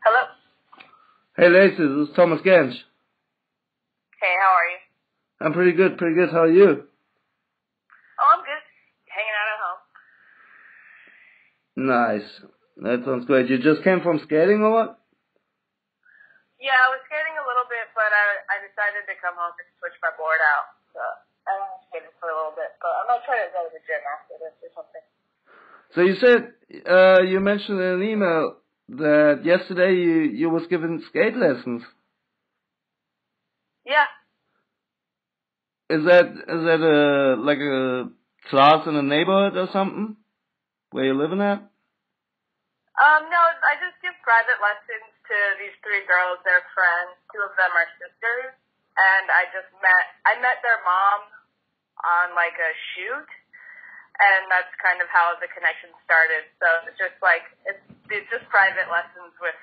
Hello. Hey Lacey, this is Thomas Genge. Hey, how are you? I'm pretty good, pretty good. How are you? Oh, I'm good. Hanging out at home. Nice. That sounds great. You just came from skating or what? Yeah, I was skating a little bit, but I decided to come home and switch my board out. So I was skating for a little bit, but I might try to go to the gym after this or something. So you said, you mentioned in an email that yesterday you was given skate lessons. Yeah. Is that like a class in a neighborhood or something? Where you living at? No, I just give private lessons to these three girls. They're friends. Two of them are sisters, and I met their mom on like a shoot, and that's kind of how the connection started. So it's just it's just private lessons with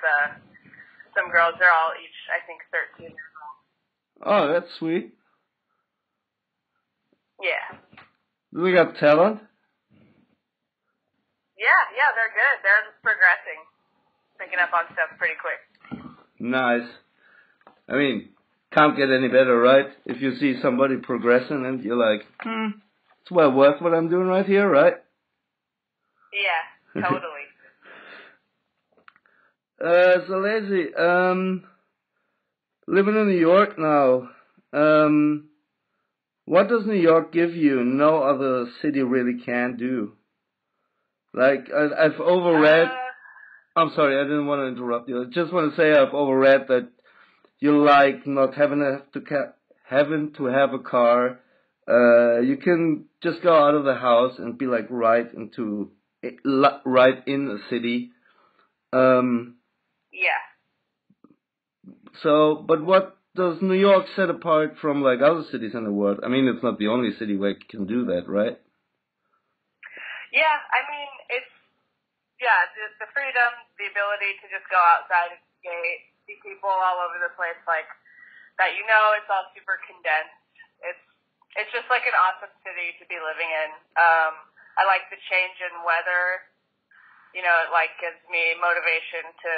some girls. They're all each, I think, 13 years old. Oh, that's sweet. Yeah. Do we got talent? Yeah, they're good. They're progressing, picking up on stuff pretty quick. Nice. I mean, can't get any better, right? If you see somebody progressing and you're like, it's well worth what I'm doing right here, right? Yeah, totally. So Lazy, living in New York now, what does New York give you no other city really can do? Like, I've overread, I'm sorry, I didn't want to interrupt you. I just want to say I've overread that you like not having to have a car. You can just go out of the house and be like right in a city. Yeah. So, but what does New York set apart from like other cities in the world? I mean, it's not the only city where you can do that, right? Yeah, I mean, the freedom, the ability to just go outside and skate, see people all over the place like that. It's all super condensed. It's just like an awesome city to be living in. I like the change in weather. It like gives me motivation to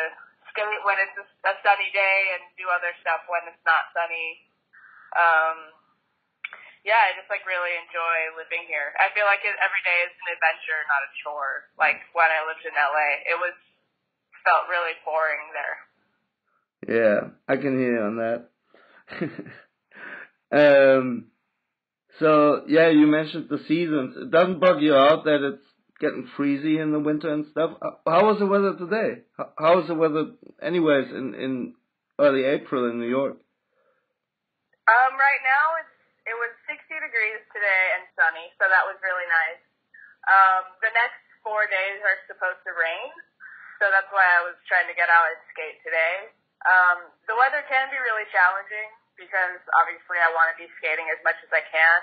skate when it's a sunny day and do other stuff when it's not sunny. Yeah, I just like really enjoy living here. I feel like every day is an adventure, not a chore. Like when I lived in LA, felt really boring there. Yeah, I can hear you on that. So yeah, you mentioned the seasons. It doesn't bug you out that it's getting freezy in the winter and stuff. How was the weather today? How was the weather anyways in early April in New York? Right now it was 60 degrees today and sunny, so that was really nice. The next 4 days are supposed to rain, so that's why I was trying to get out and skate today. The weather can be really challenging because obviously I want to be skating as much as I can,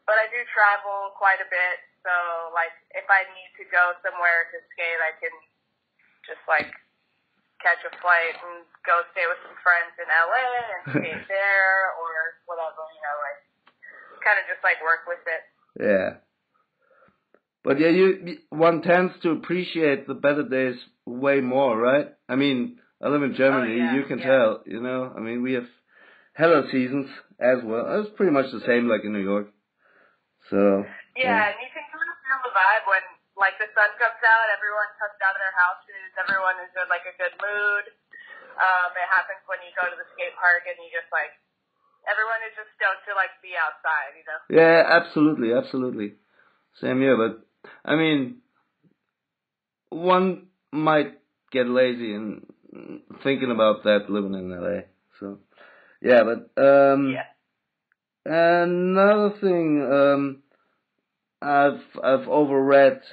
but I do travel quite a bit, so like if I need to go somewhere to skate, I can just like catch a flight and go stay with some friends in LA and skate there or whatever, like kind of just like work with it. Yeah. But yeah, one tends to appreciate the better days way more, right? I mean, I live in Germany, you can tell, I mean, we have hella seasons as well. It's pretty much the same like in New York. So. Yeah, and you can kind of feel the vibe when like the sun comes out, everyone comes out of their houses, everyone is in like a good mood. It happens when you go to the skate park and you just like, everyone is just stoked to like be outside, Yeah, absolutely, absolutely. Same here, but I mean, one might get lazy in thinking about that living in LA. So, yeah, but another thing I've overread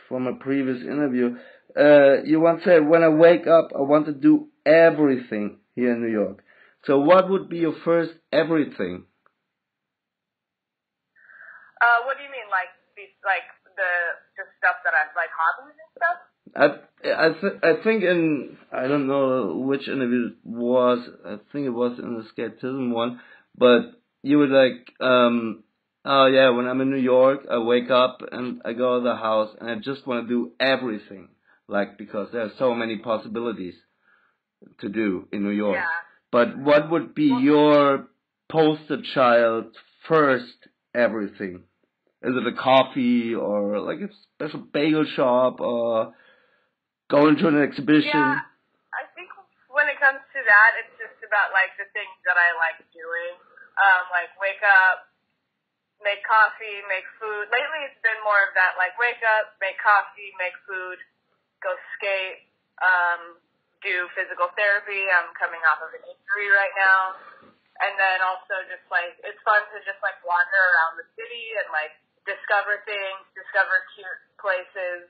from a previous interview. You once said, "When I wake up, I want to do everything here in New York." So, what would be your first everything? What do you mean, like the just stuff that I like, hobbies and stuff? I think I don't know which interview it was. I think it was in the Skatism one, but you were like, oh yeah, when I'm in New York, I wake up and I go to the house and I just want to do everything, like because there are so many possibilities. to do in New York. Yeah. But what would be your poster child first everything? Is it a coffee or like a special bagel shop or going to an exhibition? Yeah, I think when it comes to that, it's just about like the things that I like doing. Like wake up, make coffee, make food. Lately it's been more of that, like wake up, make coffee, make food, go skate, do physical therapy. I'm coming off of an injury right now. And then also just like, it's fun to just like wander around the city and like discover things, discover cute places.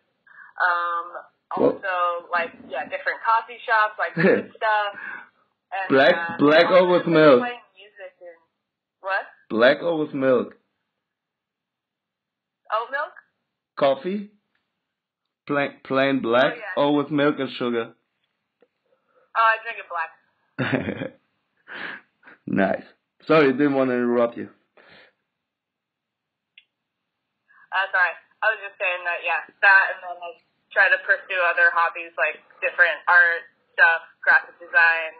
Also like, yeah, different coffee shops, like food stuff. And, black or with milk? Playing music and, what? Black or with milk? Oat milk? Coffee? Plain black or with milk and sugar? Oh, I drink it black. Nice. Sorry, didn't want to interrupt you. Sorry. I was just saying that, yeah, that, and then I try to pursue other hobbies like different art stuff, graphic design,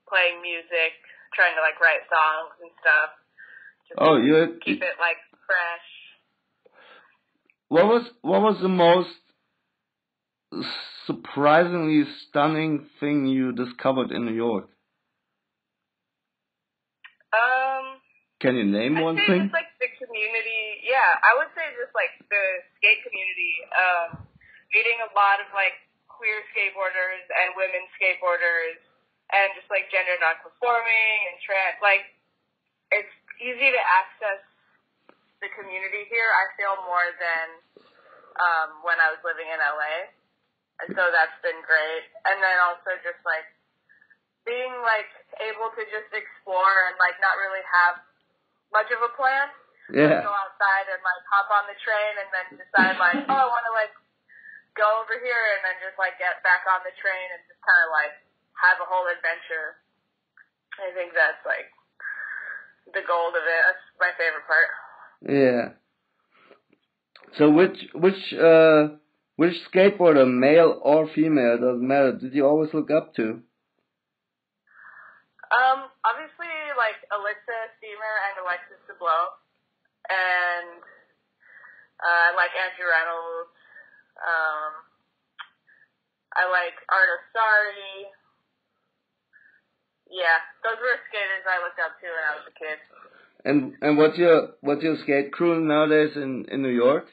playing music, trying to like write songs and stuff. Just keep it like fresh. What was the most surprisingly stunning thing you discovered in New York? Can you name one thing? I'd say just like the community. Yeah, I would say just like the skate community. Meeting a lot of like queer skateboarders and women skateboarders, and just like gender non-conforming and trans. Like, it's easy to access the community here, I feel, more than when I was living in LA. And so that's been great. And then also just like being like able to just explore and like not really have much of a plan. Yeah. Go outside and like hop on the train and then decide like, oh, I want to like go over here, and then just like get back on the train and just kind of like have a whole adventure. I think that's like the gold of it. That's my favorite part. Yeah. So which skateboarder, male or female, doesn't matter, did you always look up to? Obviously like Alyssa Steamer and Alexis DeBlow, and I like Andrew Reynolds. I like Arto Sari. Yeah, those were skaters I looked up to when I was a kid. And what's your skate crew nowadays in New York?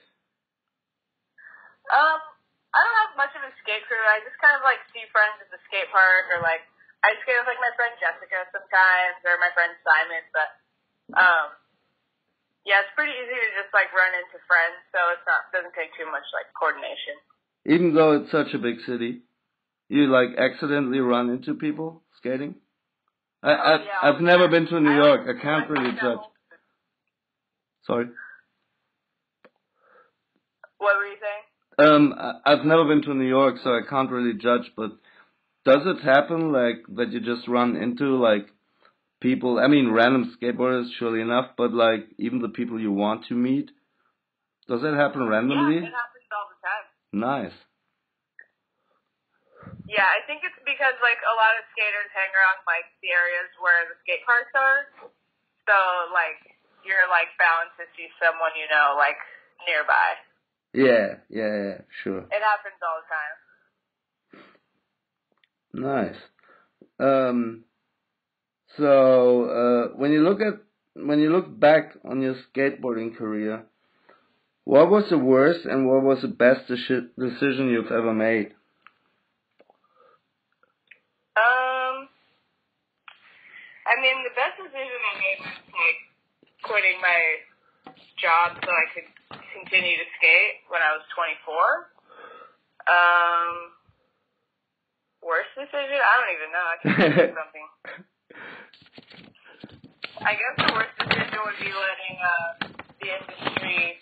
I don't have much of a skate crew. I just kind of like see friends at the skate park, or like I skate with like my friend Jessica sometimes, or my friend Simon. But yeah, it's pretty easy to just like run into friends, so doesn't take too much like coordination. Even though it's such a big city, you like accidentally run into people skating? I've never been to New York. I can't really judge. Sorry. What were you saying? I've never been to New York, so I can't really judge. But does it happen like that you just run into like people? I mean, random skateboarders, surely enough, but like even the people you want to meet. Does that happen randomly? Yeah, it happens all the time. Nice. Yeah, I think it's because like a lot of skaters hang around like the areas where the skate parks are. So like you're like bound to see someone you know like nearby. Yeah, sure. It happens all the time. Nice. So when you look back on your skateboarding career, what was the worst and what was the best decision you've ever made? I mean, the best decision I made was like quitting my job so I could continue to skate when I was 24. Worst decision? I don't even know. I can think of something. I guess the worst decision would be letting the industry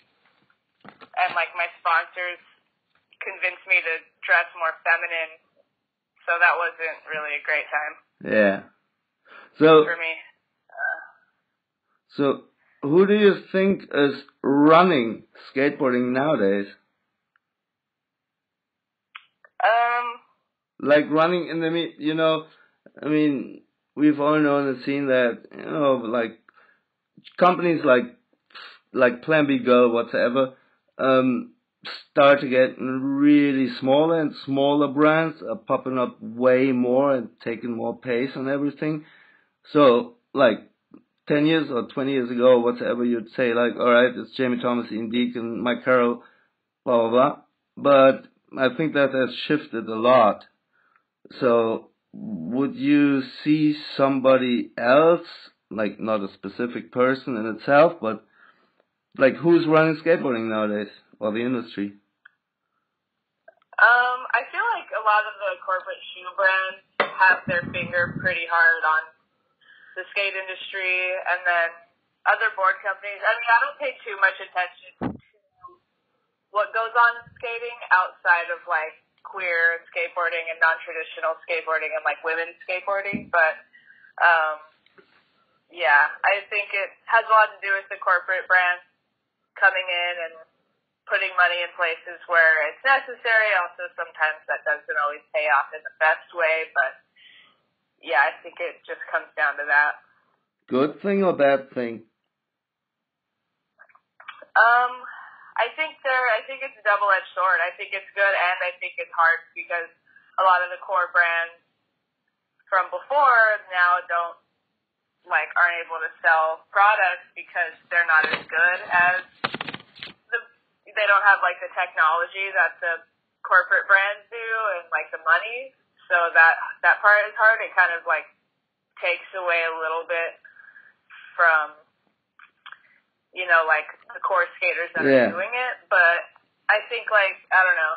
and like my sponsors convince me to dress more feminine. So that wasn't really a great time. Yeah. So for me. So who do you think is running skateboarding nowadays? like running in the I mean, we've all known and seen that, like companies like Plan B Girl, whatever, start to get really smaller, and smaller brands are popping up way more and taking more pace and everything. So, like 10 years or 20 years ago, whatever, you'd say like, all right, it's Jamie Thomas, Ian Deacon, Mike Carroll, blah blah blah. But I think that has shifted a lot. So, would you see somebody else, like not a specific person in itself, but like who's running skateboarding nowadays, or the industry? I feel like a lot of the corporate shoe brands have their finger pretty hard on the skate industry, and then other board companies. I mean, I don't pay too much attention to what goes on in skating outside of like queer skateboarding and non-traditional skateboarding and like women's skateboarding, but yeah, I think it has a lot to do with the corporate brands coming in and putting money in places where it's necessary. Also, sometimes that doesn't always pay off in the best way, but yeah, I think it just comes down to that. Good thing or bad thing? I think it's a double-edged sword. I think it's good and I think it's hard because a lot of the core brands from before now aren't able to sell products because they're not as good as they don't have like the technology that the corporate brands do and like the money. So that part is hard. It kind of like takes away a little bit from, like the core skaters that are doing it. But I think like, I don't know,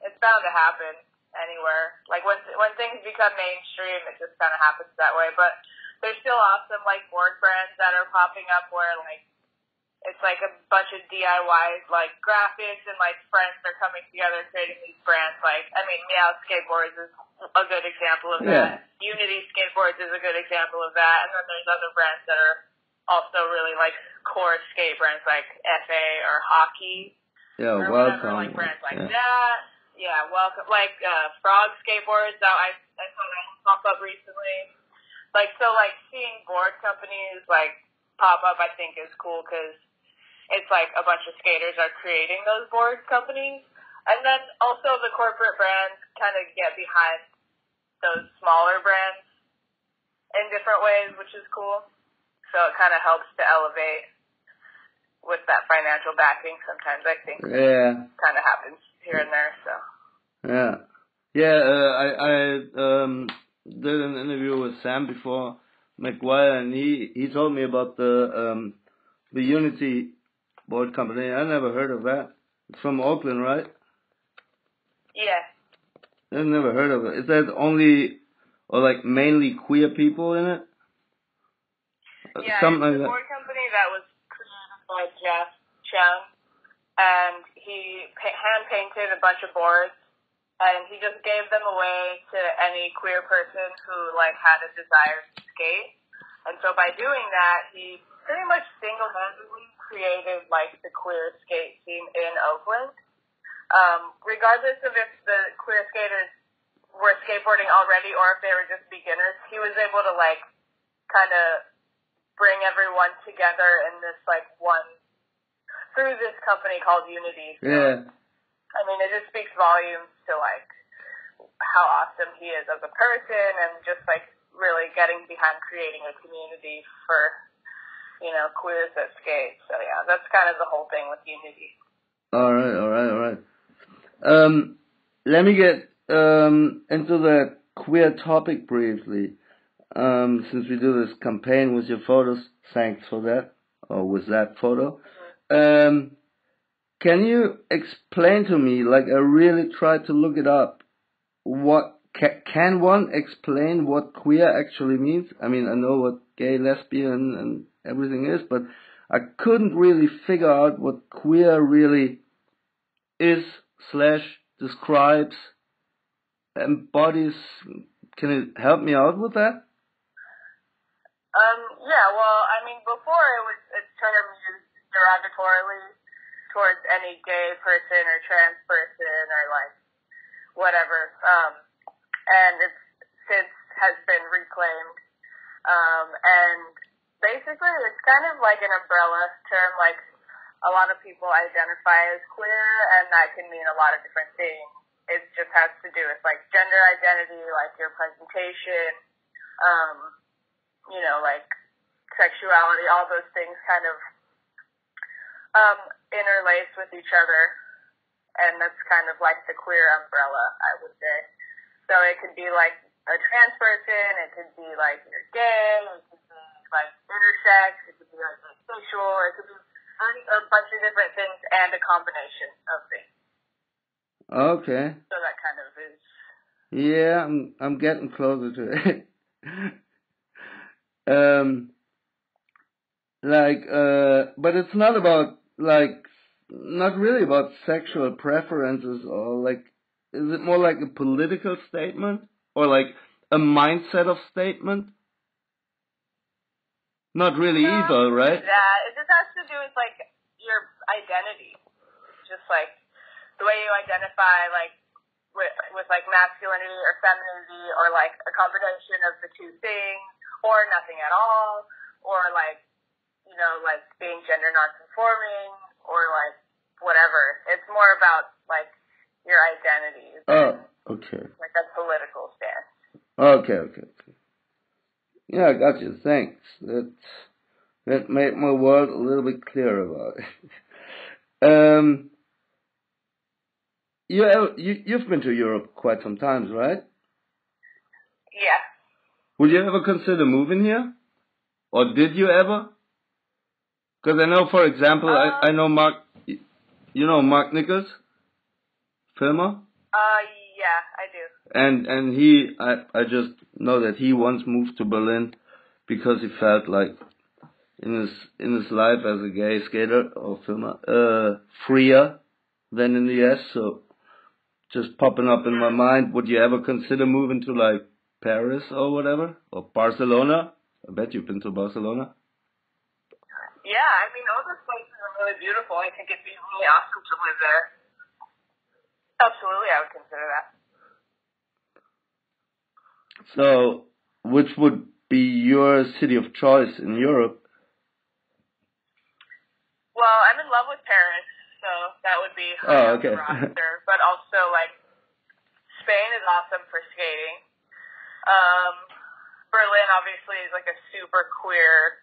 it's bound to happen anywhere. Like when things become mainstream, it just kind of happens that way. But there's still awesome like board brands that are popping up where like, it's like a bunch of DIYs, like graphics, and like friends are coming together creating these brands. Like, I mean, Meow Skateboards is a good example of that. Unity Skateboards is a good example of that. And then there's other brands that are also really like core skate brands like FA or Hockey. Yeah, or Welcome. Whatever, like brands like that. Yeah, Welcome. Like Frog Skateboards that I saw that pop up recently. Like, so like seeing board companies like pop up, I think is cool because it's like a bunch of skaters are creating those board companies. And then also the corporate brands kind of get behind those smaller brands in different ways, which is cool. So it kind of helps to elevate with that financial backing sometimes, I think. Yeah. Kind of happens here and there, so. Yeah. Yeah, I did an interview with Sam before McGuire, and he told me about the Unity board company. I never heard of that. It's from Oakland, right? Yeah. I've never heard of it. Is that only, or like mainly queer people in it? Yeah, something it's like a board company that was created by Jeff Chung, and he hand-painted a bunch of boards, and he just gave them away to any queer person who, like, had a desire to skate. And so by doing that, he pretty much single-handedly created, like, the queer skate scene in Oakland. Regardless of if the queer skaters were skateboarding already or if they were just beginners, he was able to, like, kind of bring everyone together in this, like, through this company called Unity. So, yeah. I mean, it just speaks volumes to, like, how awesome he is as a person and just, like, really getting behind creating a community for, queers that skate. So, yeah, that's kind of the whole thing with Unity. All right. Let me get into that queer topic briefly. Since we do this campaign with your photos, thanks for that, or with that photo. Can you explain to me, like I really tried to look it up, what can one explain what queer actually means? I mean, I know what gay, lesbian, and everything is, but I couldn't really figure out what queer really is, /describes, embodies. Can you help me out with that? Yeah, well, I mean, before it was a term used derogatorily towards any gay person or trans person or, like, whatever. like an umbrella term. Like a lot of people identify as queer, and that can mean a lot of different things. It just has to do with like gender identity, like your presentation, like sexuality. All those things kind of interlace with each other, and that's kind of like the queer umbrella, I would say. So it could be like a trans person, it could be like you're gay, it could be like intersex, it could be like asexual, it could be a bunch of different things and a combination of things. Okay. So that kind of is. Yeah, I'm getting closer to it. But it's not about not really about sexual preferences, or like, is it more like a political statement or like a mindset of statement? Not really either, right? Yeah, it just has to do with like your identity, just like the way you identify, like with like masculinity or femininity, or like a combination of the two things, or nothing at all, or like like being gender non-conforming, or like whatever. It's more about like your identity. Oh, okay. Like a political stance. Okay. Yeah, I got you. Thanks. That made my world a little bit clearer about it. You've been to Europe quite some times, right? Yeah. Would you ever consider moving here? Or did you ever? Because I know, for example, I know Mark, you know Mark Nichols, filmer? Yeah, I do. And I just know that he once moved to Berlin because he felt like in his life as a gay skater or filmer, freer than in the US. So just popping up in my mind, would you ever consider moving to like Paris or whatever? Or Barcelona? I bet you've been to Barcelona. Yeah, I mean, all those places are really beautiful. I think it'd be really awesome to live there. Absolutely, I would consider that. So, which would be your city of choice in Europe? Well, I'm in love with Paris, so that would be high on the roster. But also, like, Spain is awesome for skating. Berlin, obviously, is like a super queer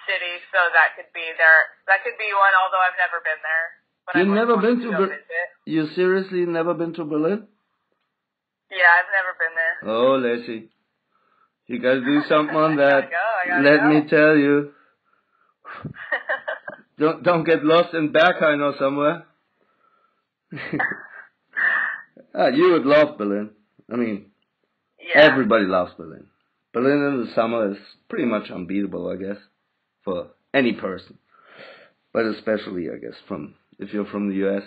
city, so that could be there. That could be one, although I've never been there. But You've never been to Berlin? You seriously never been to Berlin? Yeah, I've never been there. Oh, Lacey. You gotta do something on that. Let me tell you. Don't get lost in Berghain or somewhere. You would love Berlin. I mean, everybody loves Berlin. Berlin in the summer is pretty much unbeatable, I guess, for any person. But especially, I guess, if you're from the US.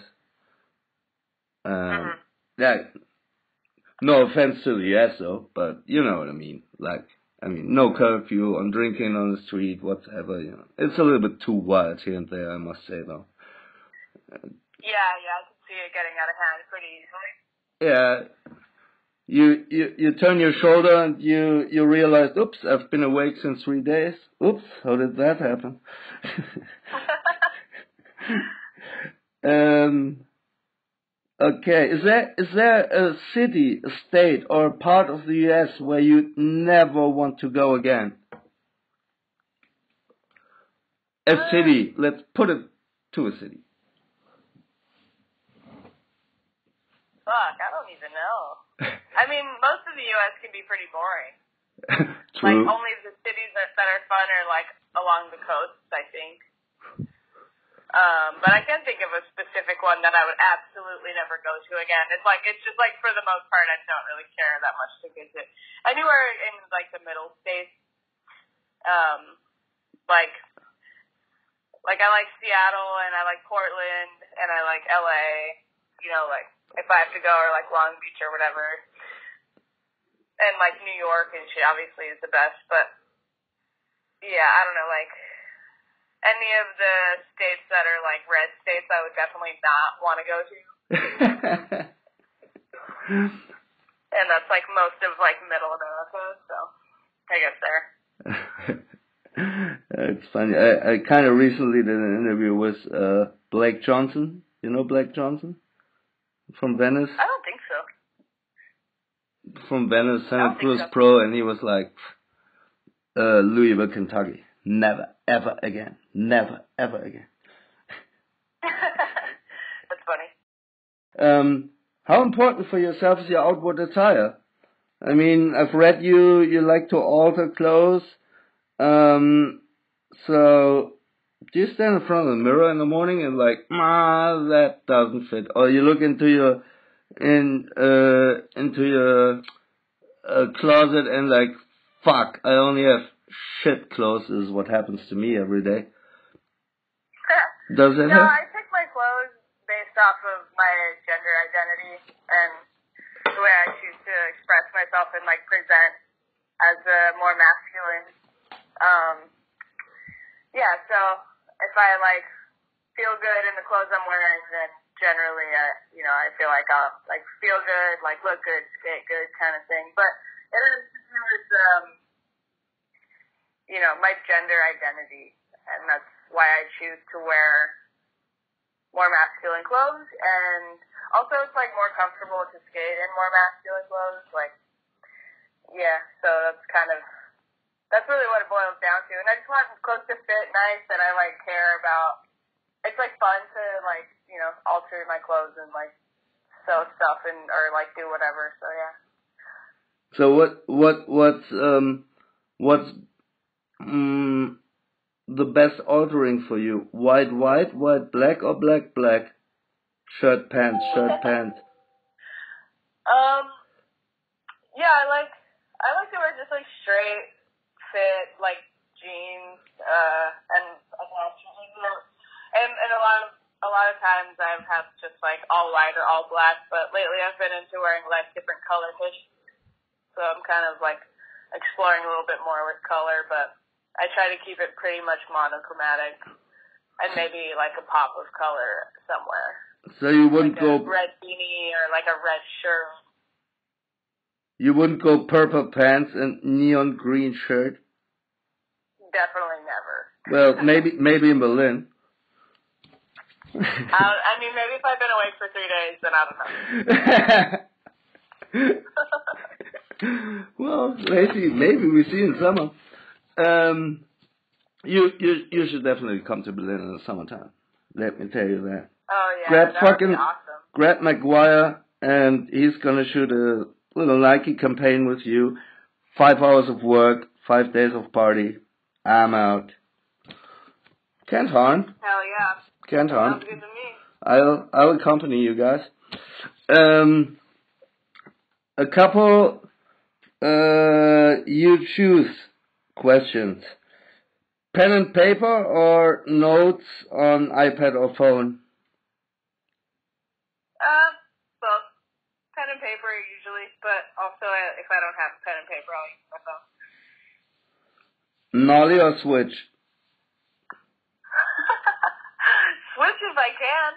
No offense to the US though, but you know what I mean. No curfew on drinking on the street, whatever, It's a little bit too wild here and there, I must say though. Yeah, I can see it getting out of hand pretty easily. Yeah. You turn your shoulder and you realize, oops, I've been awake since 3 days. Oops, how did that happen? Okay, is there a city, a state, or a part of the US where you never want to go again? A city, let's put it to a city. Fuck, I don't even know. I mean, most of the US can be pretty boring. True. Like, only the cities that are fun are, like, along the coast, I think. But I can't think of a specific one that I would absolutely never go to again. It's just like, for the most part, I don't really care that much to visit. Anywhere in, like, the middle states, like I like Seattle, and I like Portland, and I like LA, like, if I have to go, or like Long Beach or whatever. And like New York and shit obviously is the best, but yeah, I don't know, like any of the states that are like red states I would definitely not want to go to. And that's like most of like middle America, so I guess there. It's funny. I kind of recently did an interview with Blake Johnson. You know Blake Johnson from Venice? I don't think so. From Venice, Santa Cruz Pro, and he was like, Louisville, Kentucky. Never, ever again. Never, ever again. That's funny. How important for yourself is your outward attire? I mean, I've read you like to alter clothes. So, do you stand in front of the mirror in the morning and like, that doesn't fit? Or you look into your closet and like, fuck, I only have shit clothes is what happens to me every day. Does it No, I pick my clothes based off of my gender identity and the way I choose to express myself and like present as a more masculine. Yeah, so if I like feel good in the clothes I'm wearing, then generally, I feel like I'll like feel good, like look good, skate good, kind of thing. But it has to do with my gender identity, and that's why I choose to wear more masculine clothes, and also it's like more comfortable to skate in more masculine clothes. Like, yeah, so that's really what it boils down to. And I just want clothes to fit nice, and I like care about. It's like fun to like alter my clothes and like sew stuff or like do whatever. So yeah. So what's the best altering for you? White, black, or black? Shirt, pants. Yeah, I like to wear just like straight fit like jeans, and a lot of times I've had just like all white or all black, but lately I've been into wearing like different color fish. So I'm kind of like exploring a little bit more with color, but I try to keep it pretty much monochromatic and maybe like a pop of color somewhere. So you wouldn't like go a red beanie or like a red shirt. You wouldn't go purple pants and neon green shirt? Definitely never. Well, maybe in Berlin. I mean, maybe if I've been awake for 3 days, then I don't know. Well, maybe we see in summer. You should definitely come to Berlin in the summertime. Let me tell you that. Oh yeah, that would be awesome. Grab McGuire, and he's gonna shoot a little Nike campaign with you. 5 hours of work, 5 days of party. I'm out. Can't harm. Hell yeah. Can't harm. Sounds good to me. I'll accompany you guys. A couple you choose questions. Pen and paper or notes on iPad or phone? Both. Pen and paper usually, but also if I don't have pen and paper, I'll use my phone. Nollie or switch? Switch if I can.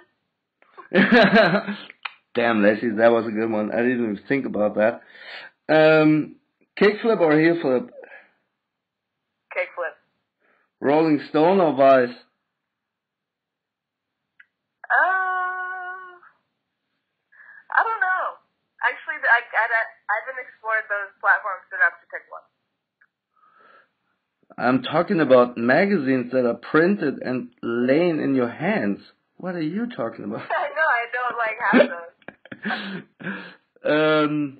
Damn, Leslie, that was a good one. I didn't even think about that. Kickflip or heel flip? Kickflip. Rolling Stone or Vice? I don't know. Actually, I haven't explored those platforms enough to pick one. I'm talking about magazines that are printed and laying in your hands. What are you talking about? I know, I don't have those.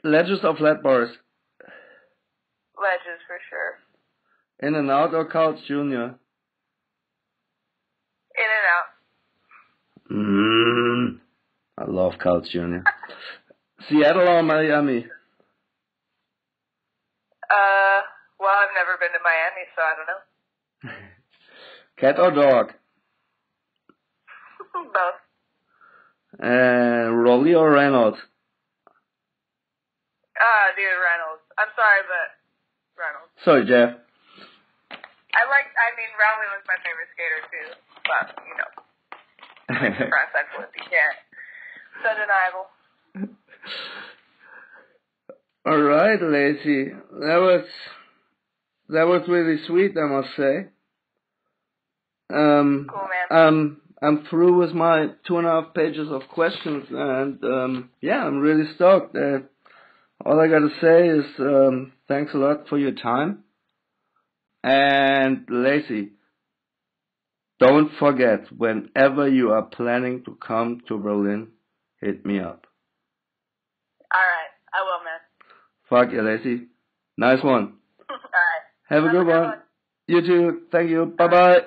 Ledges or flat bars? Ledges for sure. In-N-Out or Carl's Jr.? In-N-Out. I love Carl's Jr. Seattle or Miami? Well, I've never been to Miami, so I don't know. Cat or dog? Both. Rolly or Reynolds? Dude, Reynolds. I'm sorry, but Reynolds. Sorry, Jeff. Rowley was my favorite skater too, but, I flip, you can't. It's undeniable. Alright, Lacey. that was really sweet, I must say. Cool, man. I'm through with my 2.5 pages of questions, and yeah, I'm really stoked. All I gotta say is thanks a lot for your time. And Lacey, don't forget, whenever you are planning to come to Berlin, hit me up. Alright, I will, man. Fuck yeah, Lacey. Nice one. Alright. Have a good one. You too. Thank you. Bye-bye.